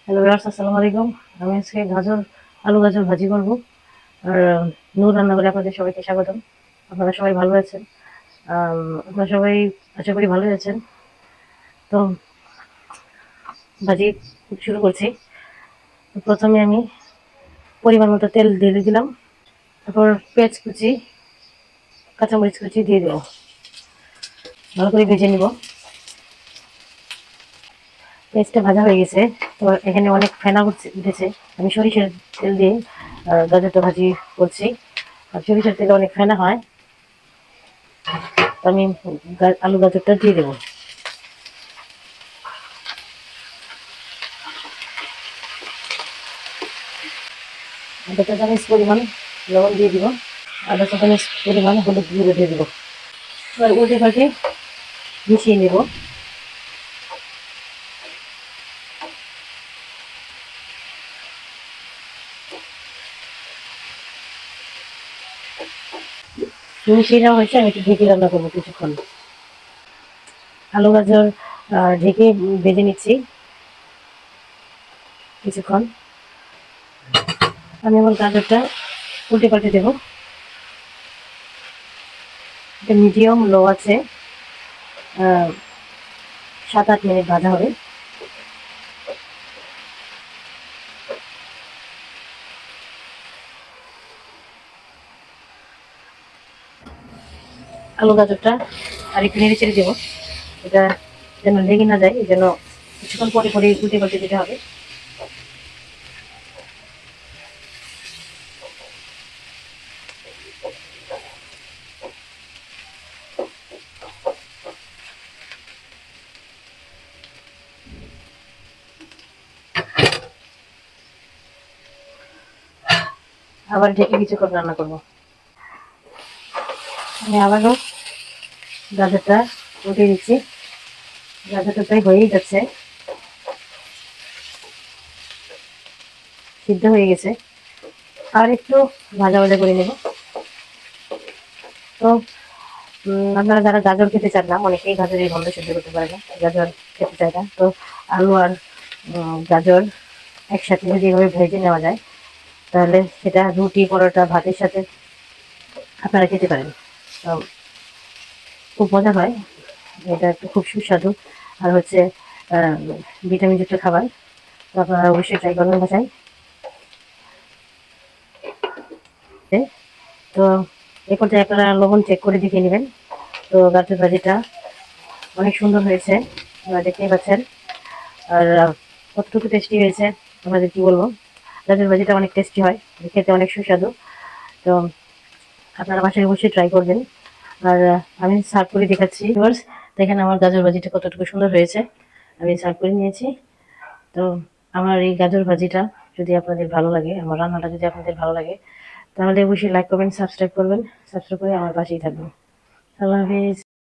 Hello viewers, আসসালামু আলাইকুম। আমি আজকে আলু গাজর ভাজি করব। আর নূর রান্নাঘরে আপনাদের সবাইকে স্বাগতম। আপনারা সবাই ভালো আছেন? আপনারা সবাই আশা করি ভালোই আছেন। তো ভাজি শুরু করছি। প্রথমে আমি পরিমাণ মতো তেল ঢেলে দিলাম। তারপর পেঁয়াজ কুচি, কাঁচামরিচ কুচি দিয়ে দেবো। ভালো করে ভেজে নিব। পেঁয়াজটা ভাজা হয়ে গেছে। তো এখানে অনেক ফেনা উঠেছে। আমি সরিষার তেল দিয়ে গাজরটা ভাজি করছি। আর সরিষার তেলে অনেক ফেনা হয়। আমি আলু গাজরটা দিয়ে দেবো। আধা চা চামচ পরিমাণ লবণ দিয়ে দিব। আধা চা চামচ পরিমাণ হলুদ গুঁড়ো দিয়ে দিব। এবার উল্টে পাল্টে মিশিয়ে নেব। মিশিয়ে নেওয়া হয়েছে। আমি একটু ঢেকে রান্না করবো কিছুক্ষণ। আলু গাজর ঢেকে ভেজে নিচ্ছি কিছুক্ষণ। আমি আমার গাজরটা উল্টে পাল্টে দেবো। এটা মিডিয়াম লো আছে 7-8 মিনিট ভাজা হবে। আলু গাজরটা আর একটু নেড়ে চেড়ে দেবো। এটা যেন লেগে না যায়, এই জন্য কিছুক্ষণ পরে পরে উল্টে পাল্টে দিতে হবে। আবার ঢেকে কিছুক্ষণ রান্না করবো। আমি আবারও গাজরটা উঠে দিচ্ছি। গাজরটা প্রায় হয়েই যাচ্ছে, সিদ্ধ হয়ে গেছে। আর একটু ভাজা ভাজা করে নেব। তো আপনারা যারা গাজর খেতে চান না, অনেকেই গাজরের গন্ধ সহ্য করতে পারে না, গাজর খেতে চায় না। তো আলু আর গাজর একসাথে যদি এভাবে ভেজে নেওয়া যায়, তাহলে সেটা রুটি, পরোটা, ভাতের সাথে আপনারা খেতে পারেন। তো খুব মজা হয়। এটা একটু খুব সুস্বাদু আর হচ্ছে ভিটামিনযুক্ত খাবার। তো আপনারা অবশ্যই ট্রাই করবেন বাসায়। তো এ পর্যায়ে আপনারা লবণ চেক করে দেখে নেবেন। তো গাজর ভাজিটা অনেক সুন্দর হয়েছে, আপনারা দেখতেই পাচ্ছেন। আর কতটুকু টেস্টি হয়েছে আপনাদের কি বলবো। গাজর ভাজিটা অনেক টেস্টি হয়, খেতে অনেক সুস্বাদু। তো আপনারা বাসায় অবশ্যই ট্রাই করবেন। আর আমি সার্ভ করে দেখাচ্ছি। দেখেন আমার গাজর ভাজিটা কতটুকু সুন্দর হয়েছে। আমি সার্ভ করে নিয়েছি। তো আমার এই গাজর ভাজিটা যদি আপনাদের ভালো লাগে, আমার রান্নাটা যদি আপনাদের ভালো লাগে, তাহলে অবশ্যই লাইক করবেন, সাবস্ক্রাইব করবেন। সাবস্ক্রাইব করে আমার পাশেই থাকবেন। আল্লাহ হাফিজ।